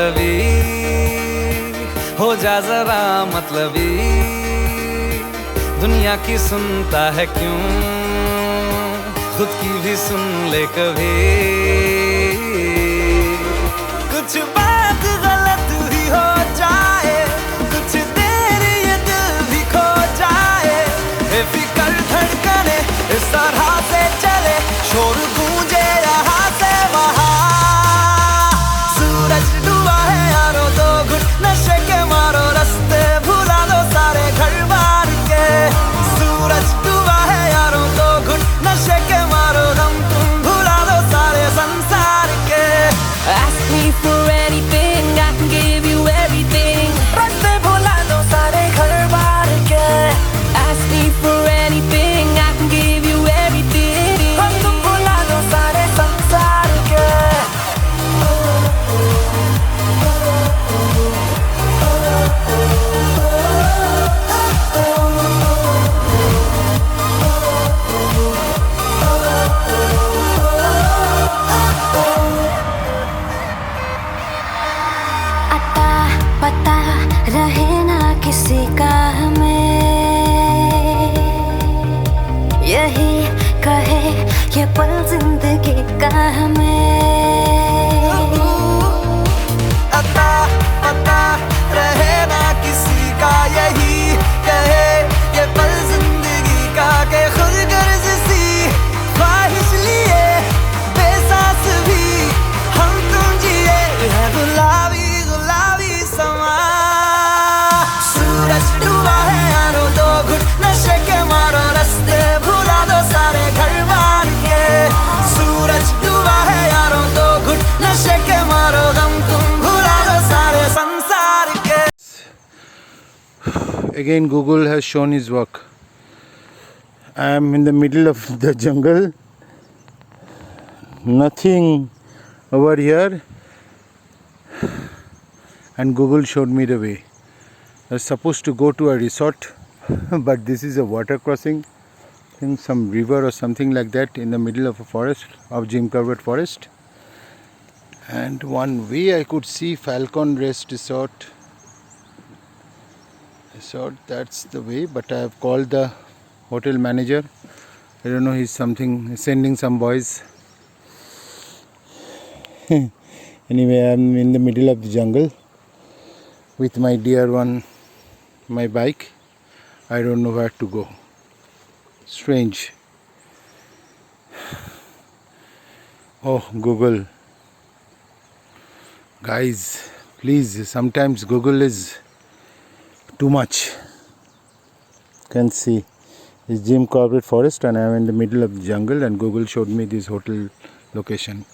मतलबी, हो जा जरा मतलबी, दुनिया की सुनता है क्यों, खुद की भी सुन ले कभी। कुछ बात गलत ही हो जाए, कुछ देर ये दिल भी खो जाए, बेफिक्र धड़कने इस तरह से चले, शोर गूंजे यहाँ से वहाँ। सूरज डूबा है यारो, दो घुट नशे के मारो, रास्ते भुला दो सारे घर बार के। सूरज डूबा है यारो, दो घुट नशे के मारो, दम तुम भुला दो सारे संसार के। Ask me for anything, I can give you everything. रास्ते भुला दो सारे घर बार के। Ask me for anything, I can give you everything. हम तुम भुला दो सारे संसार के। अता पता रहे ना किसी का हमें, यही कहे ये पल जिंदगी का हमें। अता पता रहे ना किसी का, यही कहे ये पल जिंदगी का, के खुद गर्ज सी ख्वाहिश लिए बेसास भी हम तुम जिए है गुलाबी गुलाबी समा। सूरज डूबा है यारो, दो घुट नशे के मारो, रास्ते भुला दो सारे घर बार के। सूरज डूबा है यारो, दो घुट नशे के मारो, गम तुम भुला दो सारे संसार के। Again, Google has shown his work. I am in the middle of the jungle. Nothing over here, and Google showed me the way. I was supposed to go to a resort, but this is a water crossing, I think some river or something like that, in the middle of a forest, of Jim Corbett forest. And one way I could see Falcon Rest Resort. That's the way, but I have called the hotel manager. I don't know, he's sending some boys. Anyway, I'm in the middle of the jungle with my dear one, my bike. I don't know where to go. Strange. Oh, Google. Guys, please, sometimes Google is too much. You can see it's Jim Corbett forest, and I am in the middle of the jungle, and Google showed me this hotel location.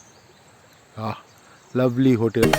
Lovely hotel.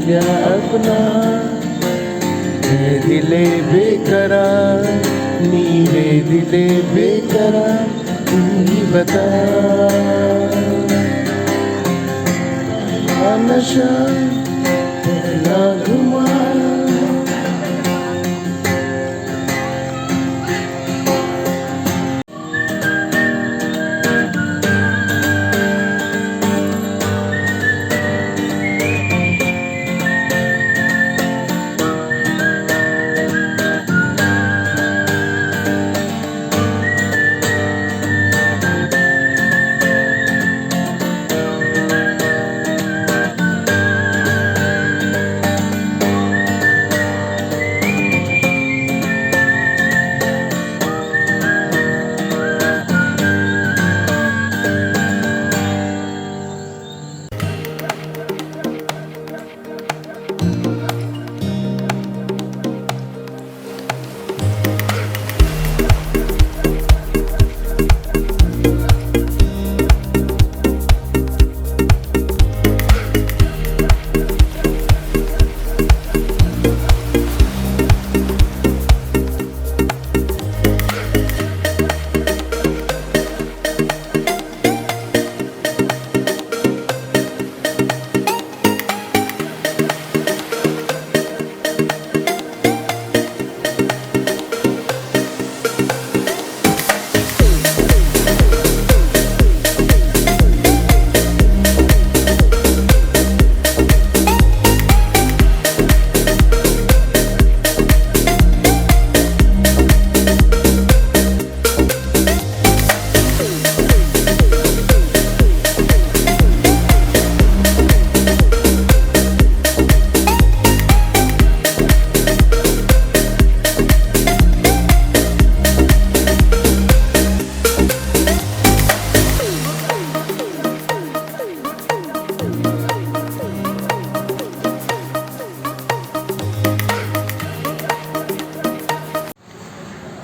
क्या अपना दिले बेकरार, नीले दिले बेकरार, तू ही बता नशा ना घुमा।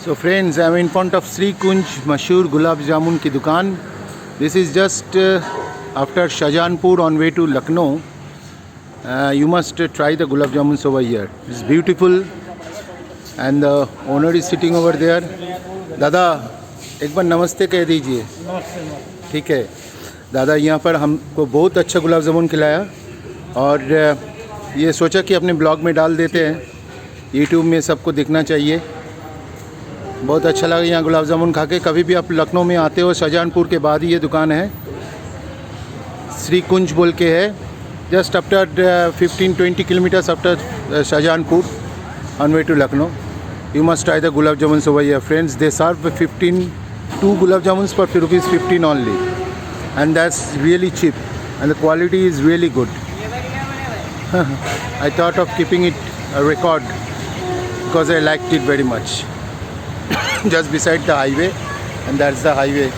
So friends, I am in front of Sri Kunj मशहूर गुलाब जामुन की दुकान. This is just after Shahjahanpur on way to Lucknow. You must try the gulab jamuns over here. It's beautiful and the owner is sitting over there. दादा एक बार नमस्ते कह दीजिए. ठीक है दादा, यहाँ पर हमको बहुत अच्छा गुलाब जामुन खिलाया और ये सोचा कि अपने ब्लॉग में डाल देते हैं. यूट्यूब में सबको दिखना चाहिए. बहुत अच्छा लगा यहाँ गुलाब जामुन खा के. कभी भी आप लखनऊ में आते हो, शाहजहानपुर के बाद ही ये दुकान है. श्री कुंज बोल के है. Just after 15-20 kilometres after Shahjahanpur on way to Lucknow. You must try the gulab jamun over here friends. They serve 2 gulab jamuns for ₹15 only, and that's really cheap and the quality is really good. I thought of keeping it a record because I liked it very much. Just beside the highway, and that's the highway.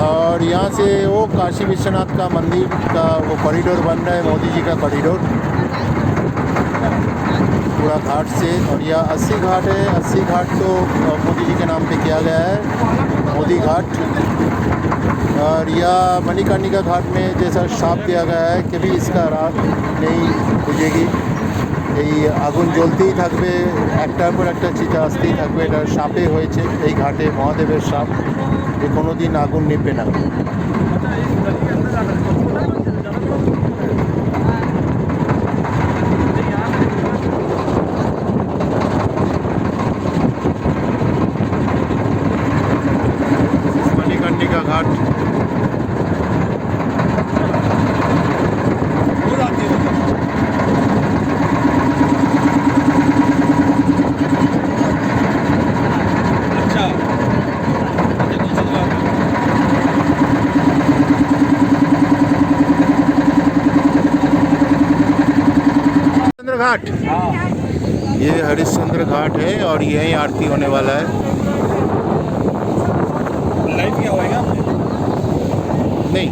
और यहाँ से वो काशी विश्वनाथ का मंदिर का वो corridor बन रहा है, मोदी जी का कॉरिडोर पूरा घाट से। और यह 80 घाट है। 80 घाट तो मोदी जी के नाम पे किया गया है, मोदी घाट। और यह मणिकर्णिका घाट में जैसा शाप दिया गया है कि भी इसका रात नहीं बुझेगी, এই আগুন জ্বলতেই থাকবে, একটার পর একটা চিতা আসতেই থাকবে। এটা সাপে হয়েছে এই ঘাটে, মহাদেবের সাপ, যে কোনো দিন আগুন নিভবে না। घाट, ये हरिश्चंद्र घाट है और यहीं आरती होने वाला है। लाइव क्या होएगा? नहीं,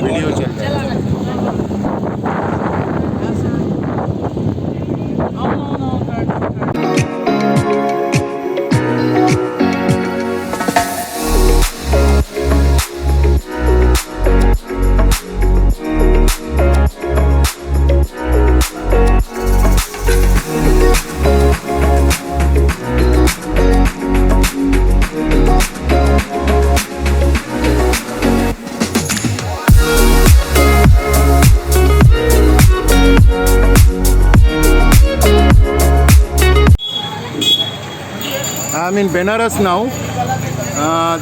वीडियो चल रहा है। I'm in Benares now.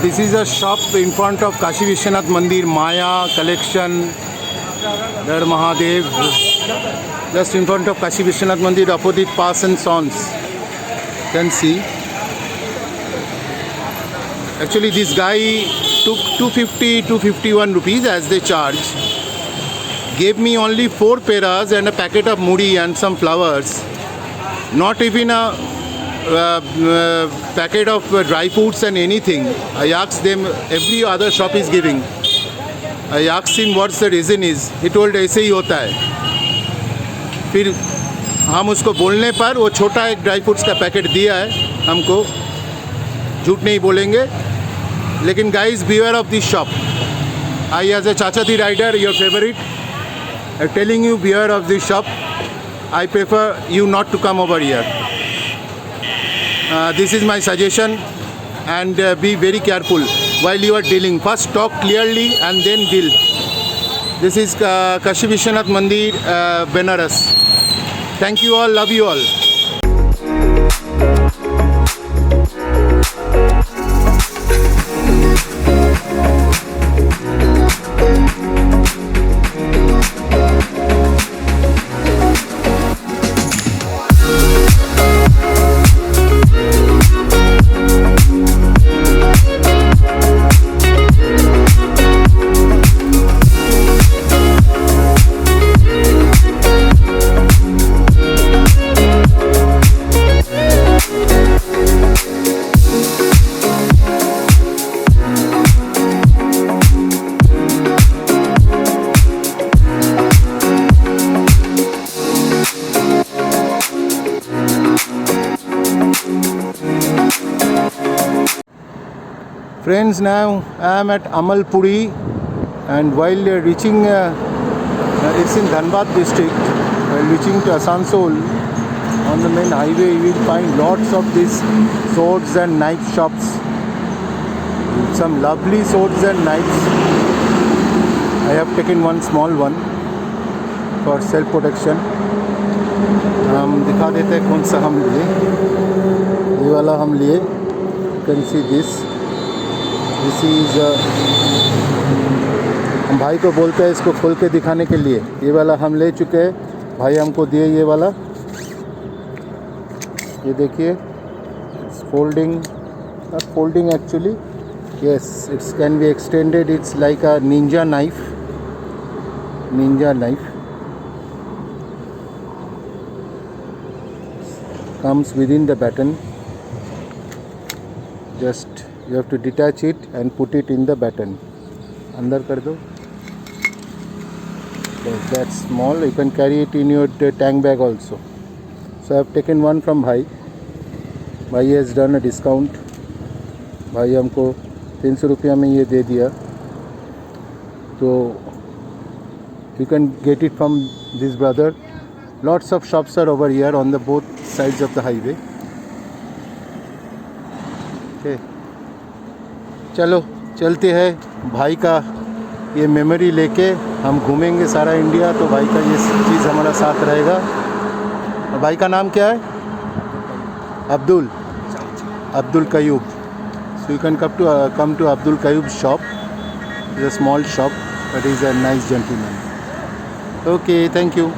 This is a shop in front of Kashi Vishwanath Mandir, Maya collection, Dar Mahadev. Just in front of Kashi Vishwanath Mandir, opposite Pass and Sons. You can see. Actually, this guy took 250, 251 rupees as they charge. Gave me only 4 peras and a packet of mudi and some flowers. Not even a packet of dry fruits and anything. I asked them, every other shop is giving. I asked him what's the reason is. He told ऐसे ही होता है। फिर हम उसको बोलने पर वो छोटा एक ड्राई फ्रूट्स का पैकेट दिया है हमको। झूठ नहीं बोलेंगे। लेकिन guys, beware of this shop. I as a Chachati rider, your favorite, telling you beware of this shop. I prefer you not to come over here. This is my suggestion, and be very careful while you are dealing. First talk clearly and then deal. This is Kashi Vishwanath Mandir, Benares. Thank you all, love you all. Friends, now I am at Amalpuri, and while reaching, it's in Dhanbad district, while reaching to Asansol, on the main highway you will find lots of these swords and knife shops. Some lovely swords and knives. I have taken one small one for self-protection. हम दिखा देते हैं कौन सा हम लिए। ये वाला हम लिए। You can see this. This is हम भाई को बोलते हैं इसको खोल के दिखाने के लिए। ये वाला हम ले चुके हैं, भाई हमको दिए ये वाला। ये देखिए, it's folding, not folding actually, yes, it can be extended. It's like a ninja knife. Comes within the baton. Just you have to detach it and put it in the baton. अंदर कर दो. That's small. You can carry it in your tank bag also. So I have taken one from Bhai. Bhai has done a discount. भाई हमको 300 रुपया में ये दे दिया. तो you can get it from this brother. Lots of shops are over here on the both sides of the highway. Okay. चलो चलते हैं। भाई का ये मेमोरी लेके हम घूमेंगे सारा इंडिया, तो भाई का ये चीज़ हमारा साथ रहेगा। और भाई का नाम क्या है? Abdul कयूब। So you can come to Abdul Kayub's shop. It's a small shop, but he's a nice gentleman. Okay, thank you.